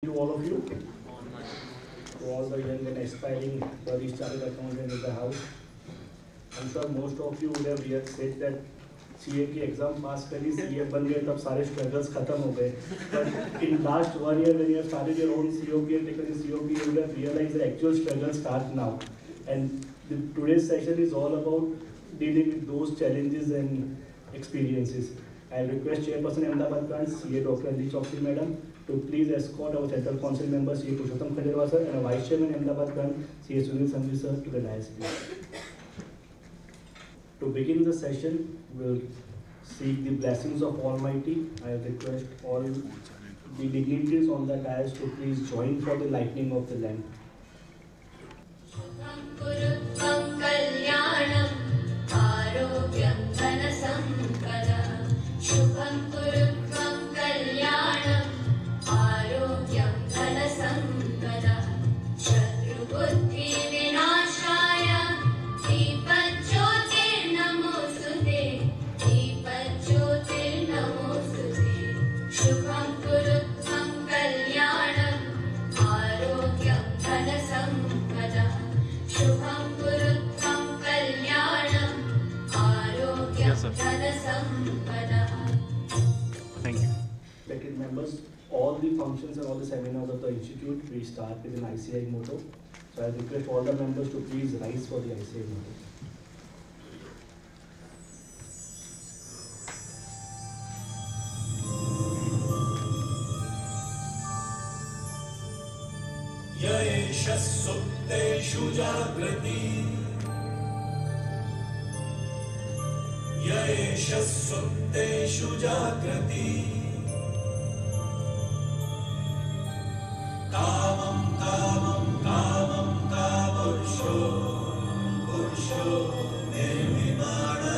To all of you, to all the young and aspiring early chartered accountants in the house. I'm sure most of you would have said that CA की exam पास करी, CA बन गए, तब सारे struggles खत्म हो गए. But in last 1 year when you have started your own COP and taken your COP, you would have realized the actual struggles start now. And today's session is all about dealing with those challenges and experiences. I request Chairperson Ahmedabad Branch, CA Dr. Anjali Chokshi Madam, to please escort our Central Council member, CA Purushottam Khandelwal sir, and our Vice Chairman Ahmedabad Branch, CA Sunil Sanghvi sir, to the dais. To begin the session, we'll seek the blessings of Almighty. I request all the dignitaries on the dais to please join for the lighting of the lamp. Thank you. Respected members, all the functions and all the seminars of the institute, we start with an ICI motto. So I request all the members to please rise for the ICI motto. Yaesha Sukteshu Jagrati Yaesha Sukteshu Jagrati Kamam Kamam Kamam Kamursho Pursho Nirvimana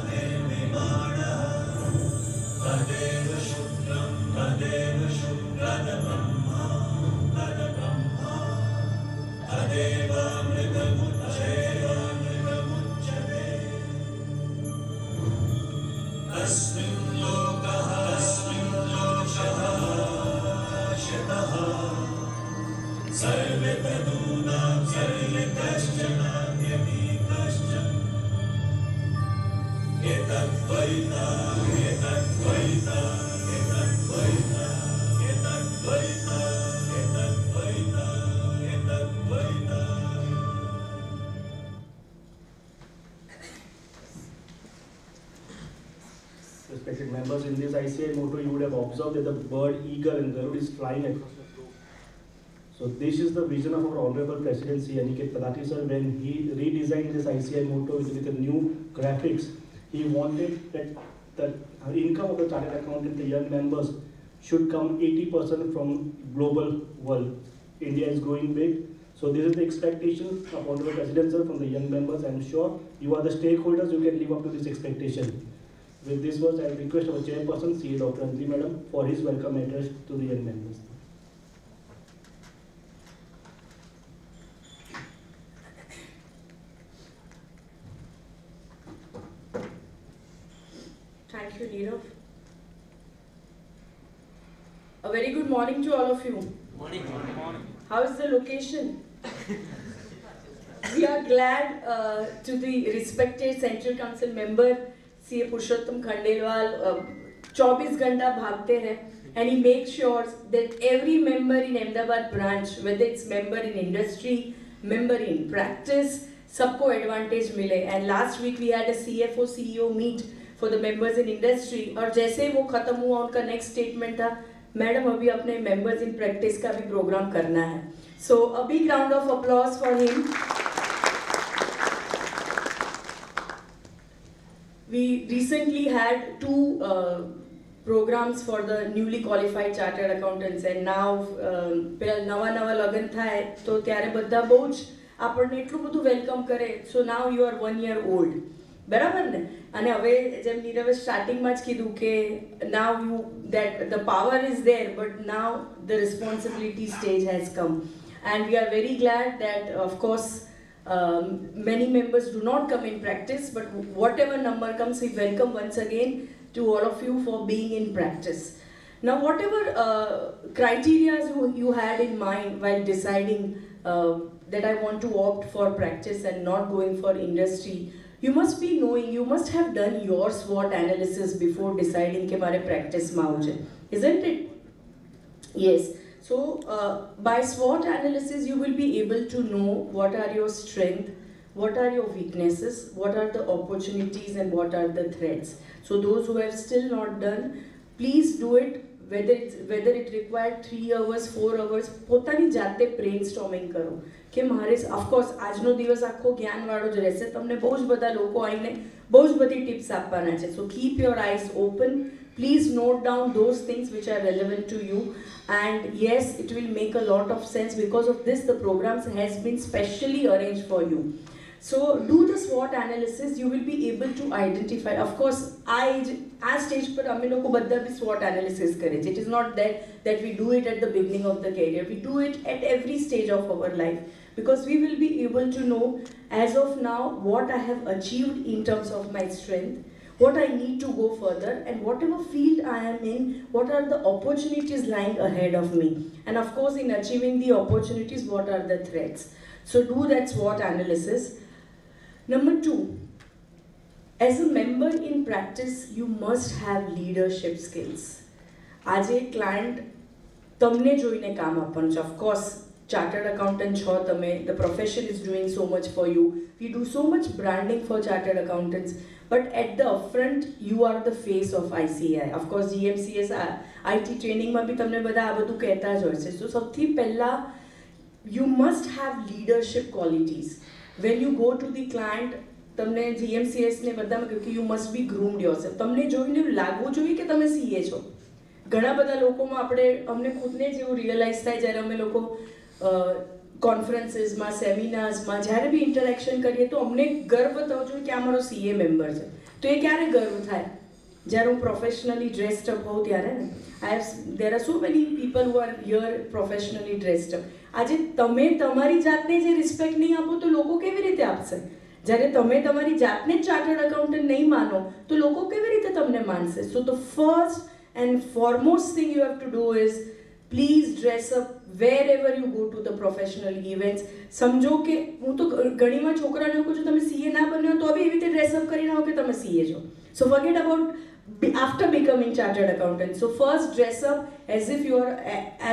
Nirvimana Tadeva Shukram Tadeva Shukrada Brahma Brahma Tadeva Mrigamucheva Mrigamuchave Asmin Lokaha Asmin Lokaha Shataha Sarve Taduna Sarve Kaschana Yami Kaschan Etat Vaita Etat Vaita Etat Vaita Etat Vaita Etat Vaita Etat Vaita. Respected members, in this ICI motto, you would have observed that the bird eagle and Garud is flying across the globe. So this is the vision of our Honorable President C. Aniket Talati sir. When he redesigned this ICI motto with the new graphics, he wanted that the income of the chartered accountant, the young members, should come 80% from global world. India is growing big. So this is the expectation of Honorable President sir from the young members. I am sure you are the stakeholders, you can live up to this expectation. With this words, I request our chairperson, CA Dr. Anjali Madam, for his welcome address to the young members. Thank you, Nirav. A very good morning to all of you. Morning. Morning. How is the location? We are glad to the respected Central Council member CA Purushottam Khandelwal 24 घंटा भागते हैं, and he makes sure that every member in Ahmedabad branch, whether it's member in industry, member in practice, सबको advantage मिले. And last week we had a CFO CEO meet for the members in industry, और जैसे वो खत्म हुआ उनका next statement था, madam अभी अपने members in practice का भी program करना है. So a big round of applause for him. We recently had two programs for the newly qualified chartered accountants, and now પેલા નવા લગ્ન થાય તો ત્યારે બધા બહુ જ આપણને એટલું બધું વેલકમ કરે. So now you are 1 year old, બરાબર ને? અને હવે જેમ નીરવે સ્ટાર્ટિંગમાં જ કીધું કે now you that the power is there, but now the responsibility stage has come, and we are very glad that of course many members do not come in practice, but whatever number comes, we welcome once again to all of you for being in practice. Now, whatever criteria you had in mind while deciding that I want to opt for practice and not going for industry, you must be knowing, you must have done your SWOT analysis before deciding कि मारे practice में आऊँ, isn't it? Yes. So by SWOT analysis, you will be able to know what are your strengths, what are your weaknesses, what are the opportunities, and what are the threats. So those who have still not done, please do it. Whether it required 3 hours, 4 hours, પોતાની જાતે brainstorming કરો કે મારે of course આજનો દિવસ આખો જ્ઞાનવાળો જ રહેશે, તમને બહુ જ બધા લોકો આવીને બહુ જ બધી ટિપ્સ આપવાના છે. સો keep your eyes open, please note down those things which are relevant to you, and yes, it will make a lot of sense. Because of this, the programs has been specially arranged for you. So do the SWOT analysis, you will be able to identify. Of course, આ stage પર અમે લોકો બધા બી SWOT analysis કરે છે. It is not that we do it at the beginning of the career. We do it at every stage of our life, because we will be able to know as of now what I have achieved in terms of my strength, what I need to go further, and whatever field I am in, what are the opportunities lying ahead of me. And of course, in achieving the opportunities, what are the threats. So do that SWOT analysis. Number 2, as a member in practice, you must have leadership skills. આજે client તમને જોઈને કામ આપવાનું છે. Of course chartered accountant છો તમે, the profession is doing so much for you. We do so much branding for chartered accountants, but at the upfront, you are the face of ICAI. Of course, GMCS IT ટ્રેનિંગમાં બી તમને બધા આ બધું કહેતા જ હોય છે. So સૌથી પહેલા, you must have leadership qualities. When you go to the client, તમને GMCS ને બધામાં કહ્યું કે you must be groomed yourself. તમને જોઈને લાગવું જોઈએ કે તમે CA છો. ઘણા બધા લોકોમાં અમને ખુદને જ એવું રિયલાઇઝ થાય જ્યારે અમે લોકો કોન્ફરન્સીસમાં, સેમિનાર્સમાં જ્યારે બી ઇન્ટરેક્શન કરીએ તો અમને ગર્વ થવો જોઈએ કે આ મારો CA મેમ્બર છે. તો એ ક્યારે ગર્વ થાય? જ્યારે હું પ્રોફેશનલી ડ્રેસ્ડ અપ હોઉં ત્યારે ને. there are so many people who are here professionally dressed up. આજે તમે તમારી જાતને જે રિસ્પેક્ટ નહીં આપો તો લોકો કેવી રીતે આપશે? જ્યારે તમે તમારી જાતને જ ચાર્ટર્ડ અકાઉન્ટન્ટ નહીં માનો તો લોકો કેવી રીતે તમને માનશે? So the first and foremost thing you have to do is please dress up wherever you go to the professional events. સમજો કે હું તો ઘણીવાર છોકરાને એવું કહું છું, તમે CA ના બન્યો તો બી એવી રીતે ડ્રેસઅપ કરીને આવો કે તમે CA છો. So forget about after becoming chartered accountant. So first dress up as if you are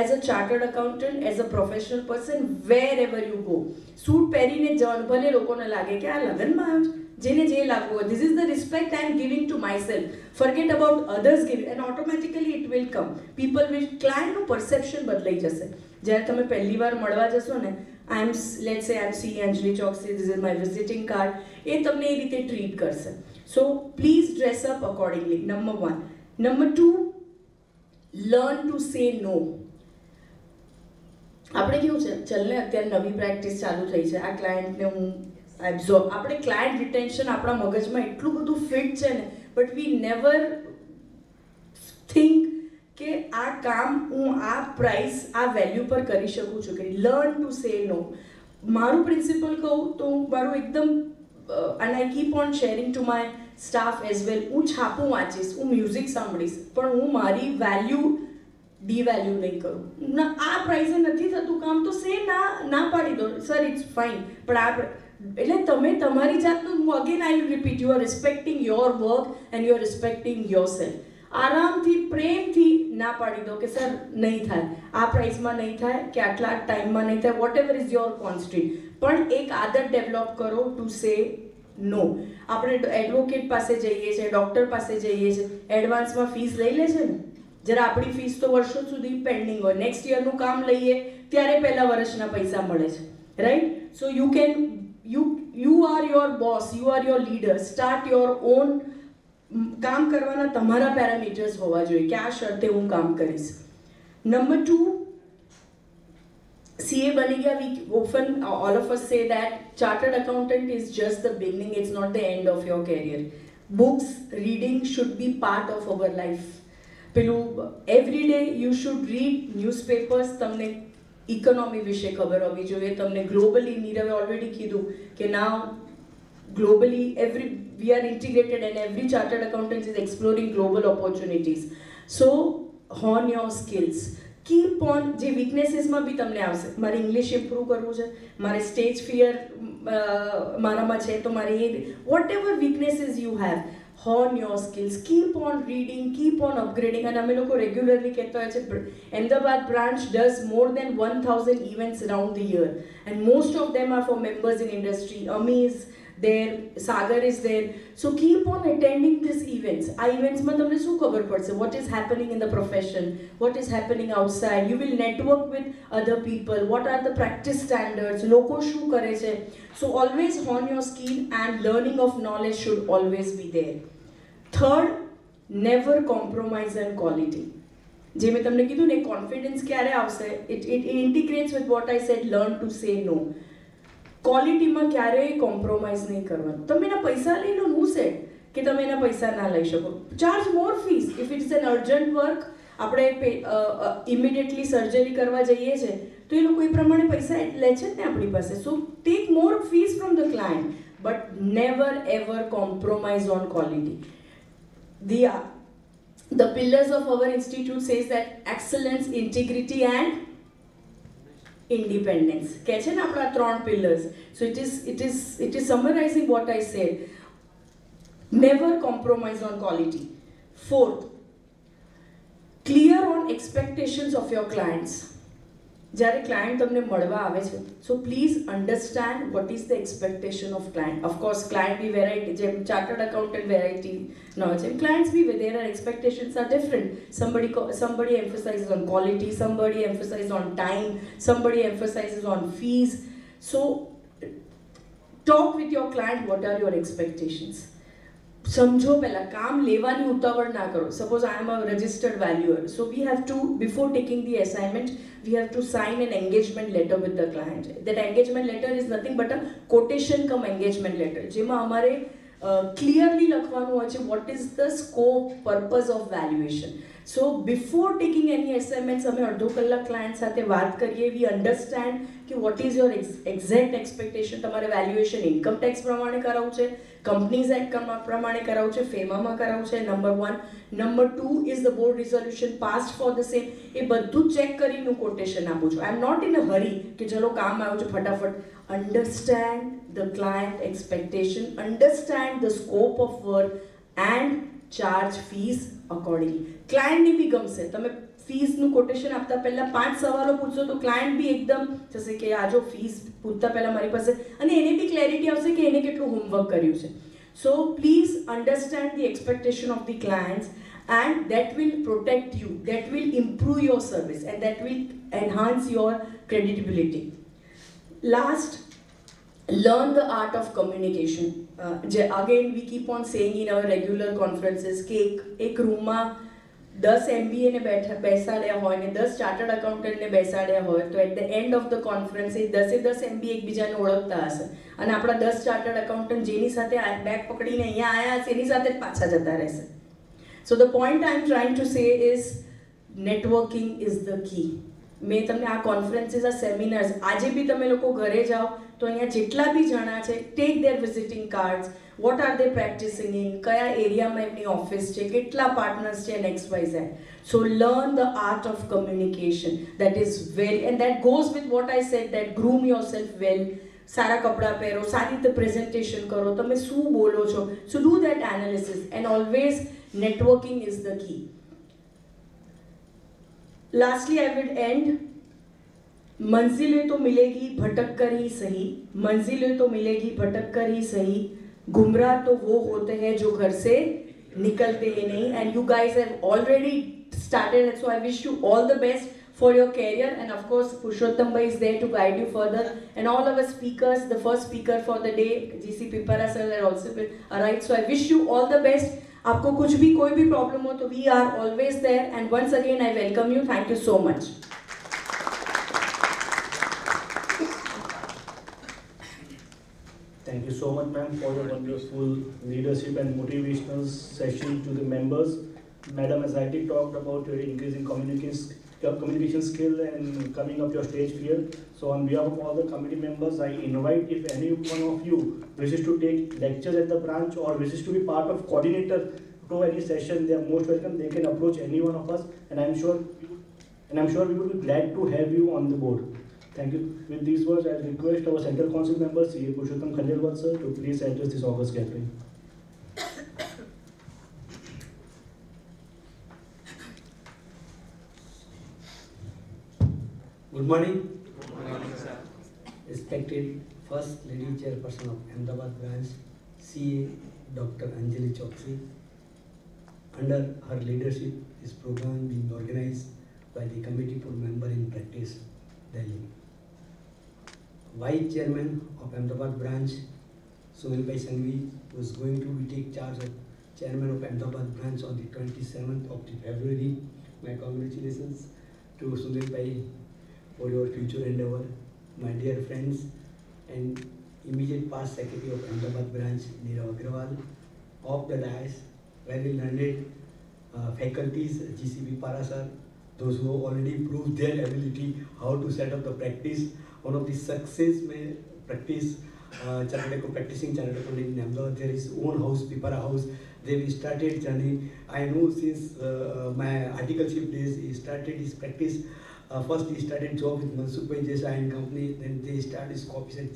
as a chartered accountant, as a professional person, wherever you go. Suit પહેરીને જવાનું, ભલે લોકોને લાગે કે આ લગ્નમાં આવ્યો છે, જેને જે લાગવું હોય. This is the respect I am giving to myself. Forget about others giving, and automatically it will come. People will, clientનું perception બદલાઈ જશે. જ્યારે તમે પહેલી વાર મળવા જશો ને, let's say I'm C. Anjali Choksi, this is my visiting card, એ તમને એ રીતે ટ્રીટ કરશે. So please dress up accordingly. Number 1. Number 2, learn to say no. આપણે કેવું છે, ચલને અત્યારે નવી પ્રેક્ટિસ ચાલુ થઈ છે, આ ક્લાયન્ટને હું એબ્ઝોર્બ, આપણે ક્લાયન્ટ રિટેન્શન આપણા મગજમાં એટલું બધું ફિટ છે ને, બટ વી નેવર થિંક કે આ કામ હું આ પ્રાઇસ, આ વેલ્યુ પર કરી શકું છું કે. લર્ન ટુ સે નો. મારું પ્રિન્સિપલ કહું તો મારું એકદમ, and I keep on sharing to my staff as well, હું છાપું વાંચીશ, હું મ્યુઝિક સાંભળીશ, પણ હું મારી વેલ્યુ ડીવેલ્યુ નહીં કરું. આ પ્રાઇસે નથી થતું કામ તો સે ના પાડી દો, સર ઇટ્સ ફાઇન. પણ આ એટલે તમે તમારી જાતનું, હું again I will repeat, you are રિસ્પેક્ટિંગ your work and you are રિસ્પેક્ટિંગ your self. આરામથી પ્રેમથી ના પાડી દો કે સર નહીં થાય, આ પ્રાઇસમાં નહીં થાય, કે આટલા ટાઈમમાં નહીં થાય, whatever is your constraint. પણ એક આદત ડેવલપ કરો ટુ સે નો. આપણે એડવોકેટ પાસે જઈએ છીએ, ડૉક્ટર પાસે જઈએ છીએ, એડવાન્સમાં ફીસ લઈ લે છે ને, જ્યારે આપણી ફીસ તો વર્ષો સુધી પેન્ડિંગ હોય, નેક્સ્ટ યરનું કામ લઈએ ત્યારે પહેલા વર્ષના પૈસા મળે છે, right? So you are your boss, you are your leader. Start your own. કામ કરવાના તમારા પેરામીટર્સ હોવા જોઈએ કે આ શરતે હું કામ કરીશ. Number 2, CA બની ગયા. We often, all of us say that chartered accountant is just the beginning, it's not the end of your career. Books, reading should be part of our life. પેલું every day you should read newspapers. તમને economy વિશે ખબર હોવી જોઈએ, તમને globally, નીરવે already કીધું કે now globally we are integrated and every chartered accountant is exploring global opportunities. So horn your skills. Keep on, જે વીકનેસીસમાં બી તમને આવશે, મારે ઇંગ્લિશ ઇમ્પ્રૂવ કરવું છે, મારે સ્ટેજ ફિયર મારામાં છે, તો મારે એ whatever weaknesses you have, hone your skills, keep on reading, keep on upgrading. અને અમે લોકો રેગ્યુલરલી કહેતા હોય છે, Ahmedabad branch does more than 1000 events around the year and most of them are for members in industry. Ami is there, Sagar is there. So keep on attending these events. આ ઇવેન્ટ્સમાં તમને શું ખબર પડશે? What is happening in the profession? What is happening outside? You will network with other people. What are the practice standards? લોકો શું કરે છે? So always hone your skill and learning of knowledge should always be there. Third, never compromise on quality. જે મેં તમને કીધું ને, confidence ક્યારે આવશે? It integrates with what I said, learn to say no. ક્વોલિટીમાં ક્યારેય કોમ્પ્રોમાઇઝ નહીં કરવાનું. તમે એના પૈસા લઈ લો, હું સેટ કે તમે એના પૈસા ના લઈ શકો. Charge more fees if it is an urgent work. આપણે ઇમિડિયેટલી સર્જરી કરવા જઈએ છીએ તો એ લોકો એ પ્રમાણે પૈસા લે છે ને આપણી પાસે. સો tech more fees from the client, but never ever compromise on quality. The pillars of our institute says that excellence, integrity and independence. કહે છે ને આપણા 3 pillars. So it is summarizing what I said. Never compromise on quality. Fourth, clear on expectations of your clients. જ્યારે client તમને મળવા આવે છે, so please understand what is the expectation of client. Of course client બી variety, જેમ chartered accountant variety ન હોય છે, clients B there are expectations are different. Somebody emphasizes on quality, somebody emphasizes on time, somebody emphasizes on fees. So talk with your client, what are your expectations. સમજો પહેલા, કામ લેવાની ઉતાવળ ના કરો. Suppose I am a registered valuer, so we have to, before taking the assignment, we have to sign an engagement letter with the client. That engagement letter is nothing but a quotation cum engagement letter, જેમાં અમારે clearly લખવાનું હોય છે what is the scope, purpose of valuation. So before taking any assignments, અમે અડધો કલાક client સાથે વાત કરીએ. we understand કે what is your exact expectation. તમારે વેલ્યુએશન ઇન્કમ ટેક્સ પ્રમાણે કરાવવું છે, કંપનીઝ એક્ટ પ્રમાણે કરાવવું છે, ફેમામાં કરાવવું છે, number 1. Number 2 is the board resolution passed for the same. એ બધું ચેક કરીને હું કોટેશન આપું છું. આઈ એમ નોટ ઇન અ હરી કે ચલો કામ આવ્યું છે ફટાફટ. Understand the client expectation, understand the scope of work and charge fees accordingly. ક્લાયન્ટને બી ગમશે. તમે ફીસનું કોટેશન આપતા પહેલાં 5 સવાલો પૂછશો તો ક્લાયન્ટ બી એકદમ થશે કે આ જો ફીસ પૂછતા પહેલાં મારી પાસે, અને એને બી ક્લેરિટી આવશે કે એને કેટલું હોમવર્ક કર્યું છે. So please understand the expectation of the clients and that will protect you, that will improve your service and that will enhance your credibility. Last, learn the art of communication. Again we keep on saying in our regular conferences કે એક રૂમમાં 10 MBA ને બેસાડ્યા હોય ને 10 chartered અકાઉન્ટન્ટને બેસાડ્યા હોય તો at the end of the conference એ 10 MBA એકબીજાને ઓળખતા હશે, અને આપણા 10 ચાર્ટર્ડ અકાઉન્ટન્ટ જેની સાથે બેગ પકડીને અહીંયા આવ્યા હશે એની સાથે જ પાછા જતા રહેશે. So the point I'm trying to say is networking is the key. મેં તમને આ કોન્ફરન્સીસ, આ સેમિનાર્સ, આજે બી તમે લોકો ઘરે જાઓ તો અહીંયા જેટલા બી જણા છે, take their visiting cards. What are they practising in, કયા એરિયામાં એમની ઓફિસ છે, કેટલા પાર્ટનર્સ છે, XYZ. So learn the art of communication. That is very, and that goes with what I said, that groom yourself well. સારા કપડાં પહેરો, સારી રીતે પ્રેઝન્ટેશન કરો, તમે શું બોલો છો. સો do that analysis and always networking is the key. Lastly, I will end. मंजिलें तो मिलेगी भटक कर ही सही, मंजिलें तो मिलेगी भटक कर ही सही, गुमराह तो वो होते हैं जो घर से निकलते ही नहीं. And you guys have already started, and so I wish you all the best for your career. And of course Purushottam bhai is there to guide you further, and all our speakers, the first speaker for the day, GC Pipara sir, are also arrived. So I wish you all the best. आपको कुछ भी कोई भी problem हो तो we are always there, and once again I welcome you. Thank you so much. Thank you so much, ma'am, for your wonderful leadership and motivational session to the members. Madam has already talked about your increasing communication skill and coming up your stage fear. So on behalf of all the committee members, I invite, if any one of you wishes to take lectures at the branch or wishes to be part of coordinator to any session, they are most welcome. They can approach any one of us, and I'm sure we would be glad to have you on the board. Thank you. With these words, I request our Central Council member, CA Purushottam Khandelwal sir, to please address this August gathering. Good morning. Good morning, sir. Respected First Lady Chairperson of Ahmedabad branch, CA Dr. Anjali Choksi. Under her leadership, this program being organized by the Committee for Member in Practice, Delhi. Vice Chairman of Ahmedabad branch, Sunil Bhai Sanghvi, who is going to take charge of Chairman of Ahmedabad branch on the 27th of February. My congratulations to Sunil Bhai for your future endeavor. My dear friends and immediate past secretary of Ahmedabad branch, Nirav Agrawal, of the dais, very learned faculties, GCB Parasar, those who have already proved their ability how to set up the practice. One of the success may practice practicing chartered accounting in Ahmedabad. There is own house, Pipara House. They've started journey. I know since my articleship days, he started his practice. First he started job with Mansukh Bhai Desai and company, then they started his copies at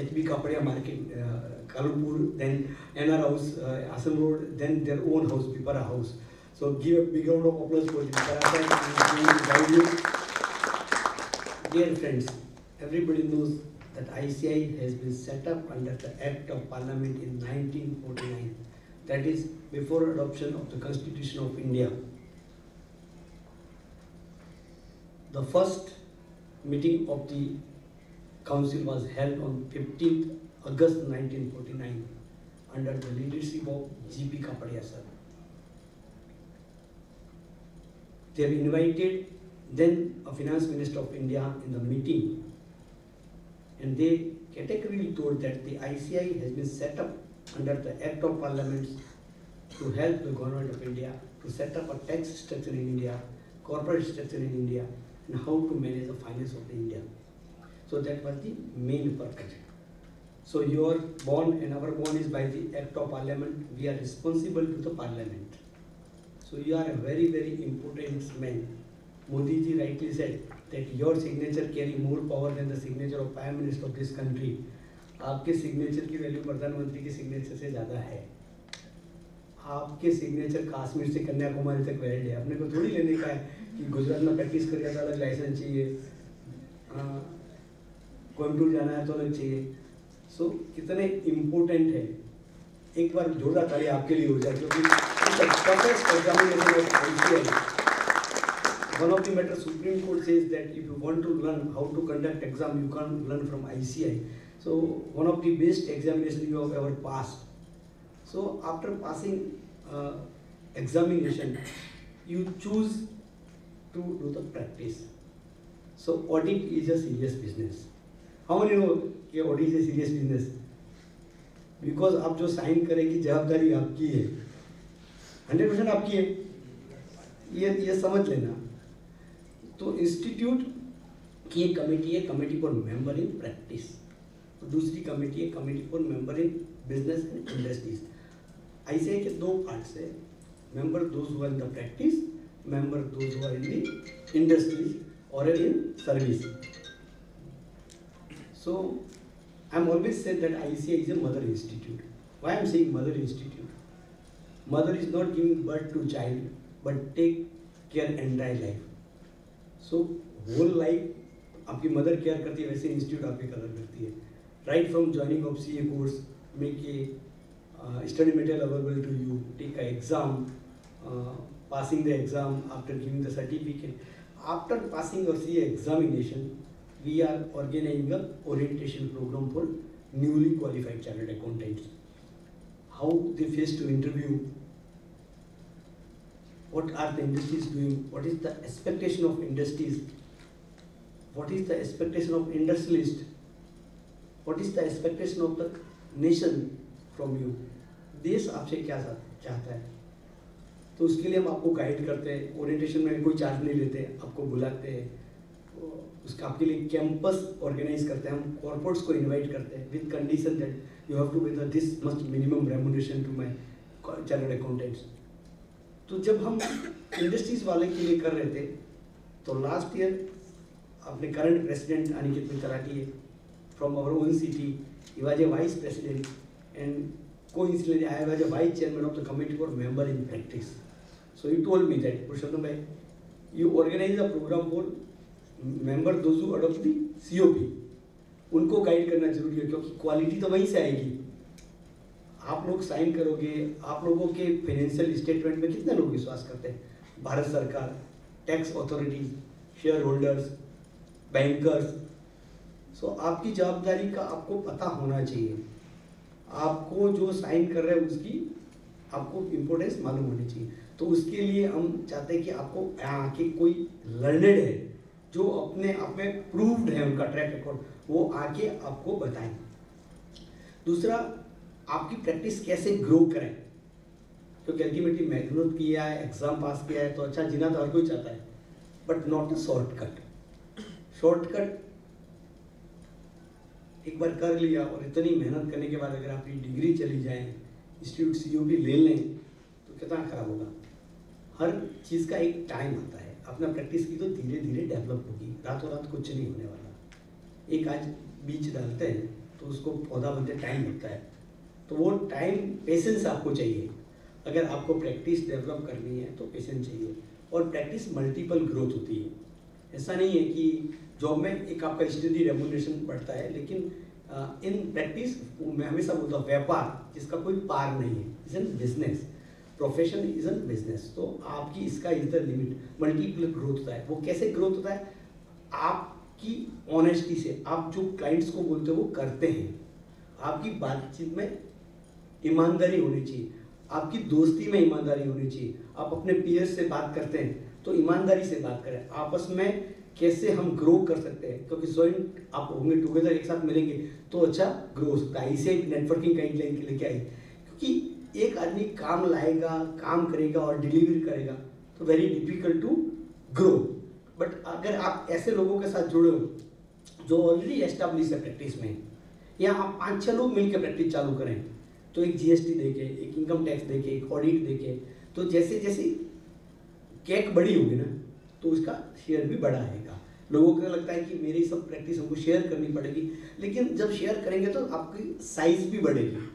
HB Kapadia Market, Kalupur, then NR House, Assam Road, then their own house, Pipara House. So give a big round of applause for the Pipara. Dear friends, everybody knows that ICI has been set up under the Act of Parliament in 1949. That is before adoption of the Constitution of India. The first meeting of the council was held on 15th August 1949 under the leadership of G.P. Kapadia sir. They have invited then a finance minister of India in the meeting, and they categorically told that the ICI has been set up under the Act of Parliament to help the government of India to set up a tax structure in India, corporate structure in India, and how to manage the finance of the India. So that was the main purpose. So your bond and our bond is by the Act of Parliament. We are responsible to the Parliament. So you are a very, very important man. Modi ji rightly said that your signature carry more power than the signature of Prime Minister of this country. आपके signature की value प्रधानमंत्री के signature से ज़्यादा है. आपके signature Kashmir से कन्याकुमारी तक वैलिड है. अपने को थोड़ी लेने का है कि गुजरात में प्रैक्टिस करिए तो अलग लाइसेंस चाहिए, कोयम्बटूर जाना है तो अलग चाहिए. सो कितने इम्पोर्टेंट है. एक बार जोरदार ताली आपके लिए हो जाए क्योंकि one of the matters Supreme Court says that if you want to learn how to conduct exam, you can't learn from ICI. So one of the best examination you have ever passed. So after passing examination, you choose to do the practice. So audit is a serious business. How many know that audit is a serious business? Because आप जो sign करेंगी जवाबदारी आपकी है, 100% आपकी है. ये समझ लेना. तो इंस्टीट्यूट की एक कमेटी है, committee for member in practice. दूसरी कमेटी है, committee for member in business and industries. ICI के दो पार्ट्स है. Member those who are in the practice, member those who are in the industries और in service. So I'm always said that ICI is a mother institute. Why I'm saying mother institute? Mother is not giving birth to child, but take care entire life. So whole life आपकी mother care करती है, वैसे institute आपकी कदर करती है. Right from joining of CA course, make a study material available to you, take a exam, passing the exam, after giving the certificate. After passing your CA examination, we are organizing an orientation program for newly qualified chartered accountants. How they face to interview, what are the industries doing, what is the expectation of industries, what is the expectation of industrialists, what is the expectation of the nation from you. देश आपसे क्या चाहता है, तो उसके लिए हम आपको गाइड करते हैं. ओरिएंटेशन में कोई चार्ज नहीं लेते, आपको बुलाते हैं, उसका आपके लिए कैंपस ऑर्गेनाइज करते हैं. हम कॉर्पोरेट्स को इनवाइट करते हैं with condition that you have to pay this much minimum remuneration to my chartered accountants. तो जब हम इंडस्ट्रीज वाले के लिए कर रहे थे, तो लास्ट ईयर अपने करंट प्रेसिडेंट अनिकेत मित्तराटी है from our own city, he was a vice president and coincidentally I was a vice chairman of the committee for member in practice. So he told me that, Purushottam bhai, you organize a program for member those who adopt the COP. उनको guide करना जरूरी है, क्योंकि quality तो वहीं से आएगी। आप लोग साइन करोगे, आप लोगों के फाइनेंशियल स्टेटमेंट में कितने लोग विश्वास करते हैं? भारत सरकार, tax authorities, share holders, bankers. So आपकी जवाबदारी का आपको पता होना चाहिए। आपको जो साइन कर रहे हैं उसकी आपको इम्पोर्टेंस मालूम होनी चाहिए। तो उसके लिए हम चाहते हैं कि आपको आके कोई लर्नेड है, जो अपने आप में प्रूव्ड है, उनका ट्रैक रिकॉर्ड, वो आके आपको बताएं। दूसरा, आपकी प्रैक्टिस कैसे ग्रो करें, क्योंकि अल्टीमेटली मेहनत किया है, एग्जाम पास किया है, तो अच्छा जीना तो हर कोई चाहता है, but not a shortcut. Shortcut एक बार कर लिया और इतनी मेहनत करने के बाद अगर आपकी डिग्री चली जाए, इंस्टीट्यूट COP ले लें, तो कितना खराब होगा। हर चीज़ का एक टाइम आता है। अपना प्रैक्टिस की तो धीरे धीरे डेवलप होगी, रातों रात कुछ नहीं होने वाला। एक आज बीज डालते हैं तो उसको पौधा बनते टाइम लगता है, तो वो टाइम, पेशेंस आपको चाहिए। अगर आपको प्रैक्टिस डेवलप करनी है तो पेशेंस चाहिए। और प्रैक्टिस मल्टीपल ग्रोथ होती है। ऐसा नहीं है कि जॉब में एक आपका स्टडी रेम्यूनरेशन बढ़ता है, लेकिन इन प्रैक्टिस मैं हमेशा बोलता हूँ, व्यापार जिसका कोई पार नहीं है, is an business, profession is an business. तो आपकी इसका is the limit, multiple growth होता है। वो कैसे ग्रोथ होता है? आपकी ऑनेस्टी से। आप जो क्लाइंट्स को बोलते हो वो करते हैं। आपकी बातचीत में ईमानदारी होनी चाहिए, आपकी दोस्ती में ईमानदारी होनी चाहिए। आप अपने पीयर्स से बात करते हैं तो ईमानदारी से बात करें। आपस में कैसे हम ग्रो कर सकते हैं, क्योंकि जॉइंट आप होंगे, टुगेदर एक साथ मिलेंगे तो अच्छा ग्रो हो सकता है। इसे नेटवर्किंग कहीं लेके आई, क्योंकि एक आदमी काम लाएगा, काम करेगा और डिलीवर करेगा तो very difficult to grow. But अगर आप ऐसे लोगों के साथ जुड़े हो जो ऑलरेडी एस्टेब्लिश है प्रैक्टिस में, या आप 5-6 लोग मिलकर प्रैक्टिस चालू करें, तो एक GST देके, एक इनकम टैक्स देके, एक ऑडिट देके, तो जैसे जैसे केक बड़ी होगी ना, तो उसका शेयर भी बड़ा आएगा। लोगों को लगता है कि मेरी सब प्रैक्टिस हमको शेयर करनी पड़ेगी, लेकिन जब शेयर करेंगे तो आपकी साइज भी बढ़ेगी।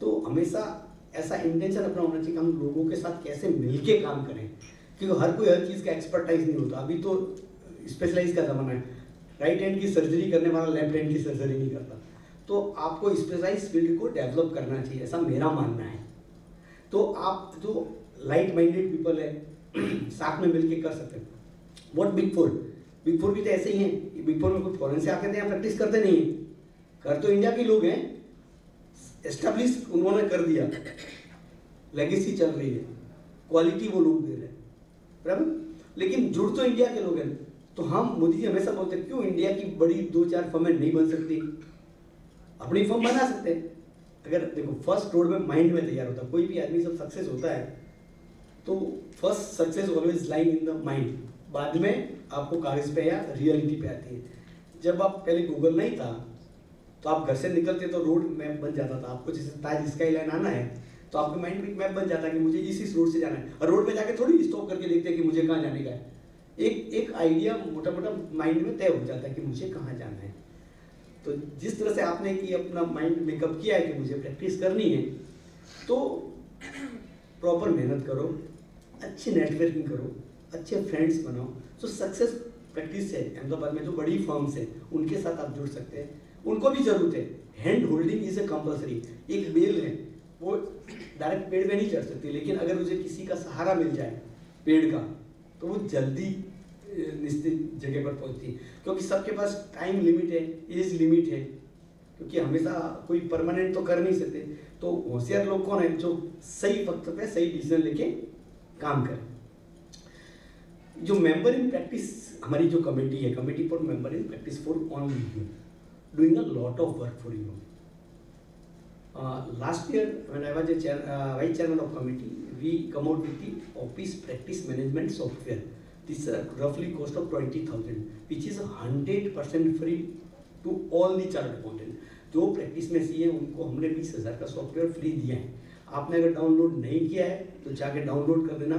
तो हमेशा ऐसा इंटेंशन अपना होना चाहिए कि हम लोगों के साथ कैसे मिलके काम करें, क्योंकि हर कोई हर चीज़ का एक्सपर्टाइज नहीं होता। अभी तो स्पेशलाइज का ज़माना है, राइट हैंड की सर्जरी करने वाला लेफ्ट हैंड की सर्जरी नहीं करता। तो आपको स्पेशलाइज फील्ड को डेवलप करना चाहिए, ऐसा मेरा मानना है। तो आप जो लाइट माइंडेड पीपल है साथ में मिलके कर सकते हैं। व्हाट बिग फोर भी तो ऐसे ही हैं। बिग फोर में कुछ फॉरेन से आते थे, यहाँ प्रैक्टिस करते नहीं है, कर तो इंडिया के लोग हैं, एस्टेब्लिश उन्होंने कर दिया, लेगेसी चल रही है, क्वालिटी वो लोग दे रहे हैं, बराबर। लेकिन जुड़ तो इंडिया के लोग हैं। तो हम मोदी जी हमेशा बोलते हैं, क्यों इंडिया की बड़ी 2-4 फर्में नहीं बन सकती? अपनी फर्म बना सकते हैं। अगर देखो, फर्स्ट रोड में माइंड में तैयार होता है। कोई भी आदमी सब सक्सेस होता है तो first success always lying in the mind, बाद में आपको कागज पे या रियलिटी पे आती है। जब आप पहले गूगल नहीं था तो आप घर से निकलते तो रोड मैप बन जाता था। आपको जैसे ताज स्काई लाइन आना है तो आपके माइंड में मैप बन जाता कि मुझे इस रोड से जाना है, और रोड पे जाके थोड़ी स्टॉप करके देखते हैं कि मुझे कहाँ जाने का है। एक आइडिया मोटा मोटा माइंड में तय हो जाता है कि मुझे कहाँ जाना है। तो जिस तरह से आपने कि अपना माइंड मेकअप किया है कि मुझे प्रैक्टिस करनी है, तो प्रॉपर मेहनत करो, अच्छी नेटवर्किंग करो, अच्छे फ्रेंड्स बनाओ। तो सक्सेस प्रैक्टिस है। अहमदाबाद में जो बड़ी फर्म्स हैं उनके साथ आप जुड़ सकते हैं, उनको भी जरूरत है। Hand holding is a compulsory. एक बेल है, वो डायरेक्ट पेड़ पे नहीं चढ़ सकती, लेकिन अगर उसे किसी का सहारा मिल जाए पेड़ का, तो वो जल्दी निश्चित जगह पर पहुंचती है। क्योंकि सबके पास टाइम लिमिट है, एज लिमिट है, क्योंकि हमेशा कोई परमानेंट तो कर नहीं सकते। तो होशियार लोग कौन है? जो सही वक्त पे सही डिसीजन लेके काम करें। जो मेंबर इन प्रैक्टिस, हमारी जो कमेटी है, committee for member in practice for only you, doing a lot of work for you. Last year when I was a vice chairman of committee, we come out with the office practice management software. This is roughly cost of 20,000, which is 100% free to all the chartered accountant. जो practice में सी है उनको हमने 20,000 का software free दिया है। आपने अगर डाउनलोड नहीं किया है तो जाके डाउनलोड कर देना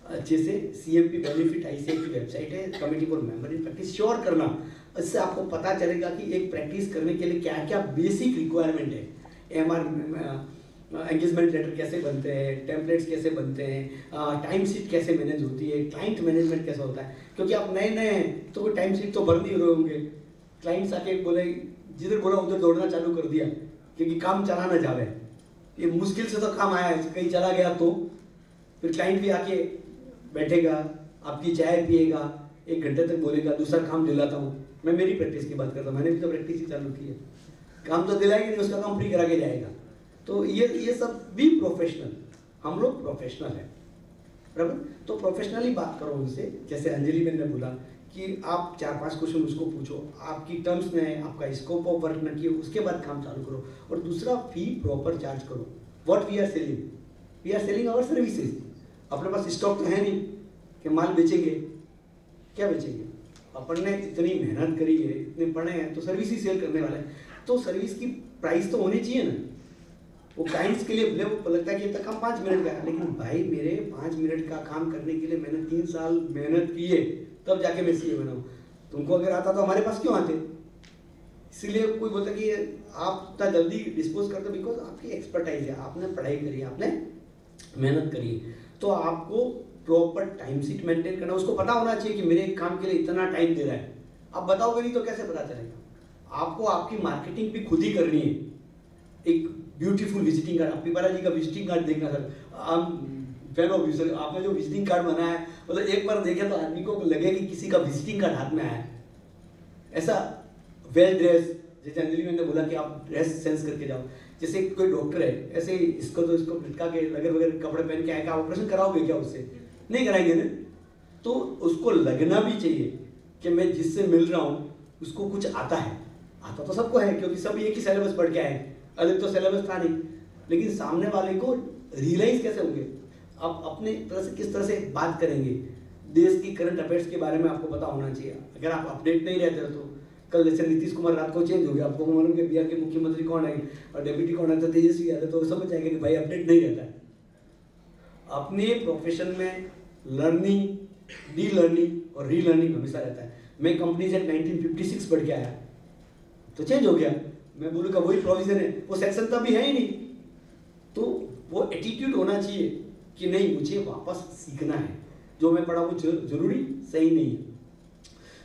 अच्छे से। CMP बेनिफिट ICAI की वेबसाइट है, committee for member in practice sure करना। इससे आपको पता चलेगा कि एक प्रैक्टिस करने के लिए क्या क्या बेसिक रिक्वायरमेंट है। AMR एंगेजमेंट लेटर कैसे बनते हैं, टेम्पलेट्स कैसे बनते हैं, टाइम शीट कैसे मैनेज होती है, क्लाइंट मैनेजमेंट कैसा होता है। क्योंकि आप नए नए हैं तो कोई टाइम शीट तो भर नहीं रहे होंगे। क्लाइंट्स आके बोले, जिधर बोला उधर दौड़ना चालू कर दिया क्योंकि काम चला ना जावे। ये मुश्किल से तो काम आया है, कहीं चला गया तो फिर क्लाइंट भी आके बैठेगा, आपकी चाय पिएगा, 1 घंटे तक बोलेगा दूसरा काम दिलाता हूँ। मैं मेरी प्रैक्टिस की बात करता हूँ, मैंने भी तो प्रैक्टिस ही चालू की है। काम तो दिलाएगी नहीं, उसका काम फ्री करा के जाएगा। तो ये सब भी प्रोफेशनल, हम लोग प्रोफेशनल हैं, बराबर। तो प्रोफेशनली बात करो उनसे। जैसे अंजलि मैंने बोला कि आप 4-5 क्वेश्चन उसको पूछो, आपकी टर्म्स में आपका स्कोप ऑफ वर्क न किए, उसके बाद काम चालू करो। और दूसरा, फी प्रॉपर चार्ज करो। What we are selling our services. अपने पास स्टॉक तो है नहीं कि माल बेचेंगे, क्या बेचेंगे। अपन ने इतनी मेहनत करी है, इतने पढ़े हैं, तो सर्विस ही सेल करने वाले हैं। तो सर्विस की प्राइस तो होनी चाहिए ना। वो क्लाइंट्स के लिए भले वो लगता है कि इतना काम 5 मिनट का है, लेकिन भाई मेरे 5 मिनट का काम करने के लिए मैंने 3 साल मेहनत की है, तब जाके मैं CA बना हूँ। तुमको अगर आता तो हमारे पास क्यों आते। इसीलिए कोई बोलता कि आप इतना जल्दी डिस्पोज करते, बिकॉज आपकी एक्सपर्टाइज है, आपने पढ़ाई करी है, आपने मेहनत करी है। तो आपको प्रॉपर टाइम शीट मेंटेन करना, उसको पता होना चाहिए कि मेरे काम के लिए इतना टाइम दे रहा है। आप बताओगे नहीं तो कैसे पता चलेगा। आपको आपकी मार्केटिंग भी खुद ही करनी है। एक ब्यूटीफुल विजिटिंग कार्ड, अपनी बालाजी का विजिटिंग कार्ड देखना सर, फैन ऑफ सर, आपने जो विजिटिंग कार्ड बनाया है, मतलब एक बार देखे तो आदमी को लगे कि किसी का विजिटिंग कार्ड हाथ में आया है। ऐसा वेल ड्रेस, जैसे अंजलि मैंने बोला कि आप ड्रेस सेंस करके जाओ। जैसे कोई डॉक्टर है, ऐसे इसको तो इसको लटका के वगैरह कपड़े पहन के आएगा, ऑपरेशन कराओगे क्या उससे? नहीं कराएंगे ना। तो उसको लगना भी चाहिए कि मैं जिससे मिल रहा हूँ उसको कुछ आता है। आता तो सबको है, क्योंकि सब एक ही सिलेबस पढ़ के आए, अलग तो सिलेबस था नहीं। लेकिन सामने वाले को रियलाइज कैसे होंगे, आप अपने तरह से किस तरह से बात करेंगे। देश की करंट अफेयर्स के बारे में आपको पता होना चाहिए। अगर आप अपडेट नहीं रहते तो कल जैसे नीतीश कुमार रात को चेंज हो गया, आपको मालूम कि बिहार के मुख्यमंत्री कौन है और डेप्यूटी कौन है, तो तेजस्वी यादव, तो समझ जाएंगे कि भाई अपडेट नहीं रहता है। अपने प्रोफेशन में लर्निंग, डी लर्निंग और री लर्निंग हमेशा रहता है। मैं कंपनी से 1956 पढ़ के आया, तो चेंज हो गया। मैं बोलूँगा वही प्रोविजन है, वो सेक्शन तब भी है ही नहीं। तो वो एटीट्यूड होना चाहिए कि नहीं, मुझे वापस सीखना है, जो मैं पढ़ा वो जरूरी सही नहीं है।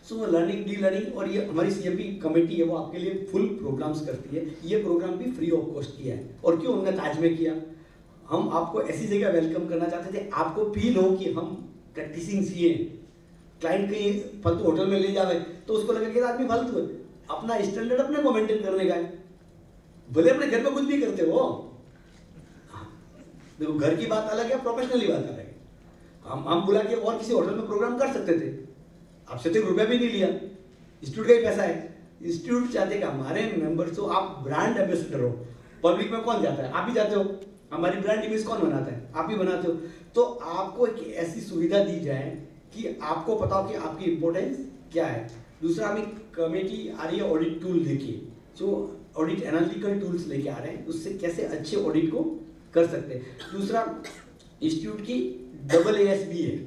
सो लर्निंग, डी लर्निंग, और ये हमारी CMP कमेटी है, वो आपके लिए फुल प्रोग्राम्स करती है। ये प्रोग्राम भी फ्री ऑफ कॉस्ट किया है। और क्यों हमने ताज में किया, हम आपको ऐसी जगह वेलकम करना चाहते थे, आपको फील हो कि हम प्रैक्टिसिंग CA। क्लाइंट कहीं फालतू होटल में ले जावे तो उसको लगे कि आदमी फालतू है। अपना स्टैंडर्ड अपने को मेंटेन करने का है, भले अपने घर में कुछ भी करते हो। देखो घर की बात अलग है, प्रोफेशनली बात अलग है। हम बुला के और किसी होटल में प्रोग्राम कर सकते थे, आपसे तो रुपया भी नहीं लिया, इंस्टीट्यूट का ही पैसा है। इंस्टीट्यूट चाहते कि हमारे मेंबर्स हो, आप ब्रांड एम्बेसडर हो। पब्लिक में कौन जाता है, आप ही जाते हो। हमारी ब्रांड इमेज कौन बनाता है, आप ही बनाते हो। तो आपको एक ऐसी सुविधा दी जाए कि आपको पता हो कि आपकी इंपॉर्टेंस क्या है। दूसरा, हमें कमेटी आ रही है ऑडिट टूल लेके, जो ऑडिट एनालिटिकल टूल्स लेके आ रहे हैं, उससे कैसे अच्छे ऑडिट को कर सकते हैं। दूसरा, इंस्टीट्यूट की AASB है,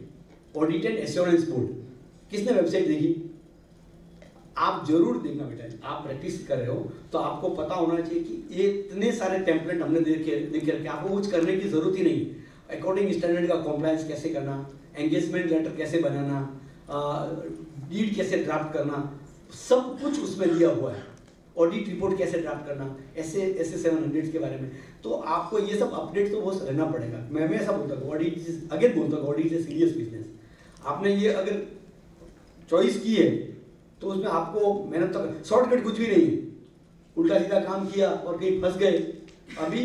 ऑडिट एंड एश्योरेंस बोर्ड। किसने वेबसाइट देखी? आप जरूर देखना बेटा। आप प्रैक्टिस कर रहे हो तो आपको पता होना चाहिए कि ये इतने सारे टेम्पलेट हमने देख के आपको कुछ करने की जरूरत ही नहीं। अकॉर्डिंग स्टैंडर्ड का कॉम्प्लायंस कैसे करना, एंगेजमेंट लेटर कैसे बनाना, डीड कैसे ड्राफ्ट करना, सब कुछ उसमें दिया हुआ है। ऑडिट रिपोर्ट कैसे ड्राफ्ट करना, ऐसे 700 के बारे में। तो आपको ये सब अपडेट तो बहुत रहना पड़ेगा। मैं ऐसा बोलता हूँ, ऑडिट अगेन बोलता हूँ, ऑडिट इज सीरियस बिजनेस। आपने ये अगर चॉइस की है तो उसमें आपको मेहनत तो, शॉर्टकट कुछ भी नहीं है। उल्टा सीधा काम किया और कहीं फंस गए। अभी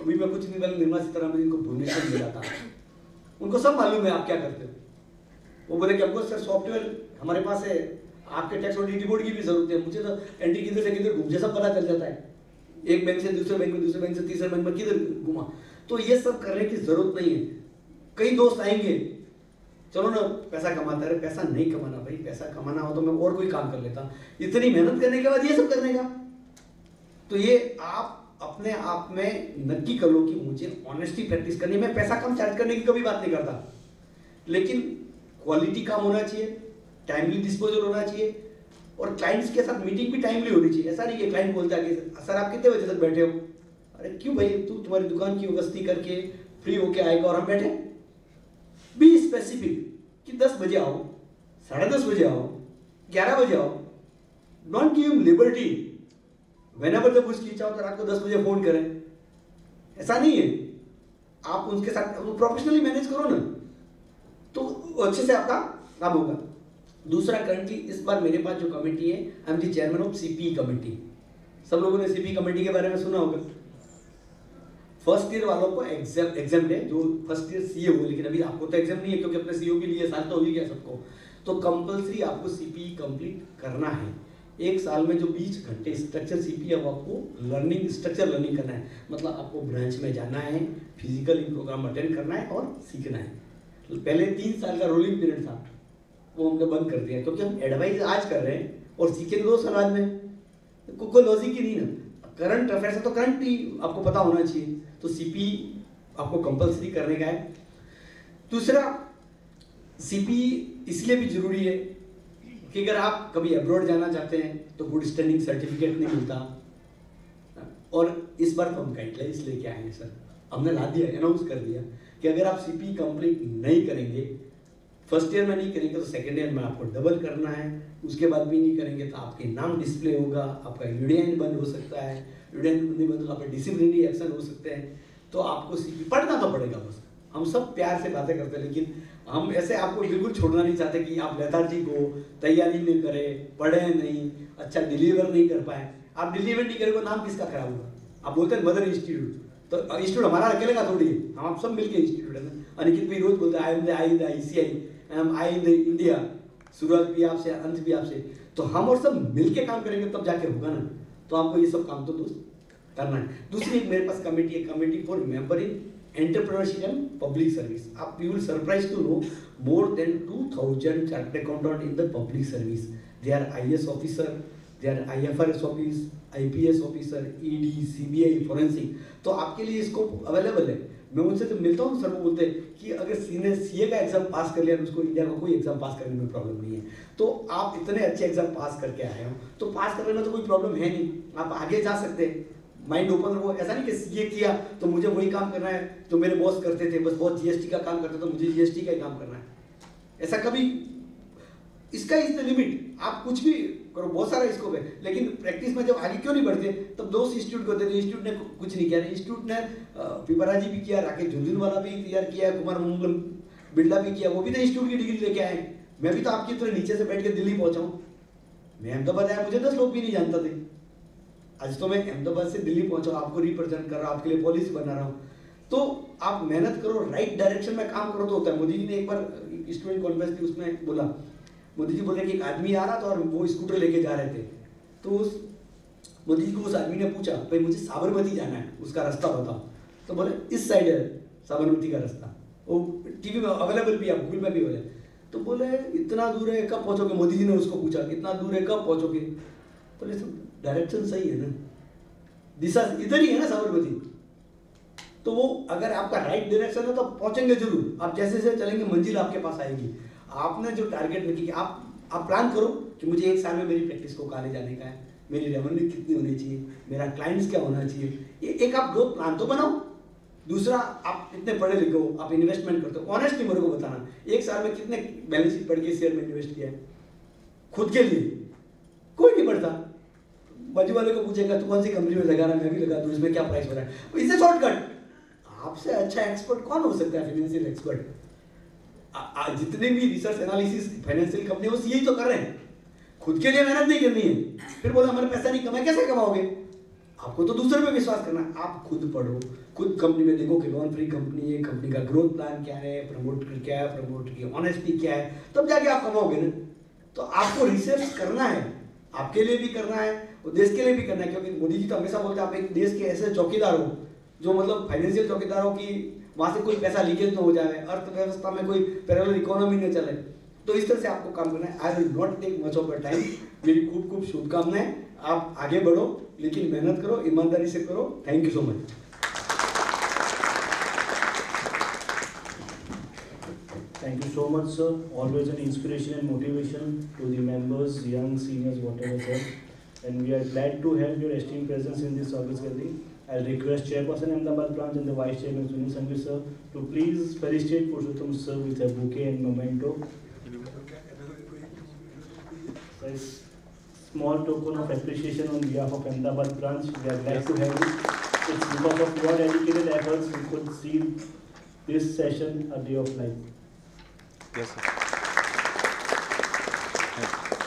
मैं कुछ नहीं पहले निर्मला सीतारमण जी को भुवनेश्वर मिला था, उनको सब मालूम है आप क्या करते हो। वो बोले कि हमको सर सॉफ्टवेयर हमारे पास है, आपके टैक्स ऑडिट रिपोर्ट की भी जरूरत है। मुझे तो एंट्री किधर से किधर मुझे सब पता चल जाता है, एक बैंक से दूसरे बैंक में, दूसरे बैंक से तीसरे बैंक में किधर घुमा। तो ये सब करने की जरूरत नहीं है। कई दोस्त आएंगे, चलो ना पैसा कमाता है, पैसा नहीं कमाना भाई, पैसा कमाना हो तो मैं और कोई काम कर लेता। इतनी मेहनत करने के बाद ये सब करने का, तो ये आप अपने आप में नक्की कर लो कि मुझे ऑनेस्टी प्रैक्टिस करनी है। मैं पैसा कम चार्ज करने की कभी बात नहीं करता, लेकिन क्वालिटी काम होना चाहिए, टाइमली डिस्पोजल होना चाहिए, और क्लाइंट्स के साथ मीटिंग भी टाइमली होनी चाहिए। ऐसा नहीं कि क्लाइंट बोलता है कि सर आप कितने बजे तक बैठे हो, अरे क्यों भाई, तू तुम्हारी दुकान की व्यवस्था करके फ्री होके आएगा और हम बैठे। बी स्पेसिफिक कि 10 बजे आओ, 10:30 बजे आओ, 11 बजे आओ। Don't give him liberty, whenever जब उसकी इच्छा हो तो रात को 10 बजे फोन करें, ऐसा नहीं है। आप उनके साथ प्रोफेशनली मैनेज करो ना, तो अच्छे से आपका काम होगा। दूसरा, करंटली इस बार मेरे पास जो कमेटी है, I am the chairman of CP committee. सब लोगों ने सीपी कमेटी के बारे में सुना होगा। फर्स्ट ईयर वालों को एग्जाम है, जो फर्स्ट ईयर सीए हो, लेकिन अभी आपको तो एग्जाम नहीं है क्योंकि अपने सीओ के लिए साल तो हो ही गया सबको। तो कंपलसरी आपको सीपी कंप्लीट करना है। एक साल में जो 20 घंटे स्ट्रक्चर सीपी है वो आपको लर्निंग, स्ट्रक्चर लर्निंग करना है। मतलब आपको ब्रांच में जाना है, फिजिकली प्रोग्राम अटेंड करना है और सीखना है। तो पहले 3 साल का रोलिंग पीरियड था, वो हमने बंद कर दिया, क्योंकि हम एडवाइस आज कर रहे हैं और सीखेंगे 2 साल बाद में। कोई लॉजिक ही नहीं ना। करंट अफेयर्स है तो करंट ही आपको पता होना चाहिए। तो सीपी आपको कंपलसरी करने का है। दूसरा, सीपी इसलिए भी जरूरी है कि अगर आप कभी अब्रॉड जाना चाहते हैं तो गुड स्टैंडिंग सर्टिफिकेट नहीं मिलता। और इस बार तो हम गाइडलाइंस लेके आए हैं सर, हमने ला दिया, अनाउंस कर दिया कि अगर आप सीपी कंप्लीट नहीं करेंगे, फर्स्ट ईयर में नहीं करेंगे तो सेकेंड ईयर में आपको डबल करना है। उसके बाद भी नहीं करेंगे तो आपके नाम डिस्प्ले होगा, आपका यूडीआईन बंद हो सकता है, यूडीआईन नहीं बंद तो आपका डिसिप्लिनरी एक्शन हो सकते हैं। तो आपको सीपी पढ़ना तो पड़ेगा। बस हम सब प्यार से बातें करते हैं, लेकिन हम ऐसे आपको बिल्कुल छोड़ना नहीं चाहते कि आप लेथार्जी को तैयारी नहीं करें, पढ़े नहीं, अच्छा डिलीवर नहीं कर पाए। आप डिलीवर नहीं करेंगे, नाम किसका खराब होगा। आप बोलते हैं मदर इंस्टीट्यूट, तो इंस्टीट्यूट हमारा अकेले का थोड़ी है, हम आप सब मिलकर इंस्टीट्यूट है ना। अनिकेत भी रोज बोलते हैं I am the ICI, I in the India, शुरुआत भी आपसे, अंत भी आपसे। तो हम और सब मिलके काम करेंगे तब जाके होगा ना। तो आपको ये सब काम तो दोस्त करना है। दूसरी एक मेरे पास कमेटी है, committee for member in entrepreneurship and public service. आप you will surprise to know more than 2000 chartered accountant in the public service. They are IAS officer, they are IFRS office, IPS officer, ED, CBI, forensic. तो आपके लिए इसको available है। मैं उनसे जब मिलता हूँ सर, वो बोलते हैं कि अगर CA का एग्जाम पास कर लिया तो उसको इंडिया का कोई एग्जाम पास करने में प्रॉब्लम नहीं है। तो आप इतने अच्छे एग्जाम पास करके आए हो तो पास करने में तो कोई प्रॉब्लम है नहीं, आप आगे जा सकते हैं। माइंड ओपन रखो। ऐसा नहीं कि CA किया तो मुझे वही काम करना है तो मेरे बॉस करते थे, बस बहुत GST का काम करते तो मुझे GST का ही काम करना है। ऐसा कभी, इसका इज द लिमिट। आप कुछ भी करो, बहुत सारा स्कोप है, लेकिन प्रैक्टिस में जब आगे क्यों नहीं बढ़ते, तब दोस्त इंस्टीट्यूट को देते। इंस्टीट्यूट ने कुछ नहीं किया, इंस्टीट्यूट ने पिपरा जी भी किया, राकेश झुंझुनवाला भी तैयार किया, कुमार मंगलम बिरला भी किया, वो भी तो इंस्टीट्यूट की डिग्री लेके आए। मैं भी तो आपकी तरह नीचे से बैठ के दिल्ली पहुंचा हूँ। मैं अहमदाबाद आया, मुझे 10 लोग भी नहीं जानते थे। आज तो मैं अहमदाबाद से दिल्ली पहुंचा, आपको रिप्रेजेंट कर रहा हूँ, आपके लिए पॉलिसी बना रहा हूँ। तो आप मेहनत करो, राइट डायरेक्शन में काम करो तो होता है। मोदी जी ने एक बार स्टूडेंट कॉन्फ्रेंस थी, उसमें बोला, मोदी जी बोले कि एक आदमी आ रहा था और वो स्कूटर लेके जा रहे थे। तो उस मोदी जी को उस आदमी ने पूछा, भाई मुझे साबरमती जाना है, उसका रास्ता बताओ। तो बोले इस साइड है साबरमती का रास्ता, वो टीवी में अवेलेबल भी है, गूगल में भी है। तो बोले इतना दूर है, कब पहुंचोगे। मोदी जी ने उसको पूछा कितना दूर है, कब पहुंचोगे। बोले सब डायरेक्शन सही है ना, दिशा इधर ही है ना साबरमती। तो वो अगर आपका राइट डायरेक्शन है तो पहुंचेंगे जरूर। आप जैसे जैसे चलेंगे मंजिल आपके पास आएगी। आपने जो टारगेट रखी कि आप प्लान करो कि मुझे 1 साल में मेरी प्रैक्टिस को कहाँ ले जाने का है, मेरी रेवेन्यू कितनी होनी चाहिए, मेरा क्लाइंट्स क्या होना चाहिए। एक आप ग्रोथ प्लान तो बनाओ। दूसरा, आप इतने पढ़े लिखे हो, आप इन्वेस्टमेंट करते हो, ऑनेस्टली मेरे को बताना 1 साल में कितने बैलेंस शीट पढ़ के शेयर में इन्वेस्ट किया है खुद के लिए। कोई नहीं पढ़ता। बाजू वाले को पूछेगा तू कौन सी कंपनी में लगा रहा है, मैं भी लगा दूँ, इसमें क्या प्राइस हो रहा है। इससे शॉर्टकट। आपसे अच्छा एक्सपर्ट कौन हो सकता है, फाइनेंशियल एक्सपर्ट। जितने भी रिसर्च एनालिसिस फाइनेंशियल कंपनी वो यही तो कर रहे हैं। खुद के लिए मेहनत नहीं करनी है, फिर बोला हमारे पैसा नहीं कमाए, कैसे कमाओगे। आपको तो दूसरे पे विश्वास करना है। आप खुद पढ़ो, खुद कंपनी में देखो कि लोन फ्री कंपनी है, कंपनी का ग्रोथ प्लान क्या है, प्रमोटर क्या है, प्रमोटर की ऑनेस्टी क्या है, तब जाके आप कमाओगे ना। तो आपको रिसर्च करना है, आपके लिए भी करना है और देश के लिए भी करना है। क्योंकि मोदी जी तो हमेशा बोलते हैं आप एक देश के ऐसे चौकीदार हो जो मतलब फाइनेंशियल चौकीदार हो कि वहां से कोई पैसा लीकेज ना हो जाए, अर्थव्यवस्था में कोई पैरेलल इकोनॉमी न चले। तो इस तरह से आपको काम करना है। I will not take much of your time. मेरी खूब खूब शुभकामनाएं। आप आगे बढ़ो, लेकिन मेहनत करो, ईमानदारी से करो। Thank you so much. Thank you so much, sir. Always an inspiration and motivation to the members, young, seniors, whatever, sir. And we are glad to have your esteemed presence in this service gathering. I'll request Chairperson Ahmedabad branch and the Vice Chairman Sunil Sanghvi, sir, to please felicitate Purushottam sir with a bouquet and memento. A small token of appreciation on behalf of Ahmedabad branch. We are glad to have it. It's because of your dedicated efforts we could see this session a day of life. Yes, sir. Yes.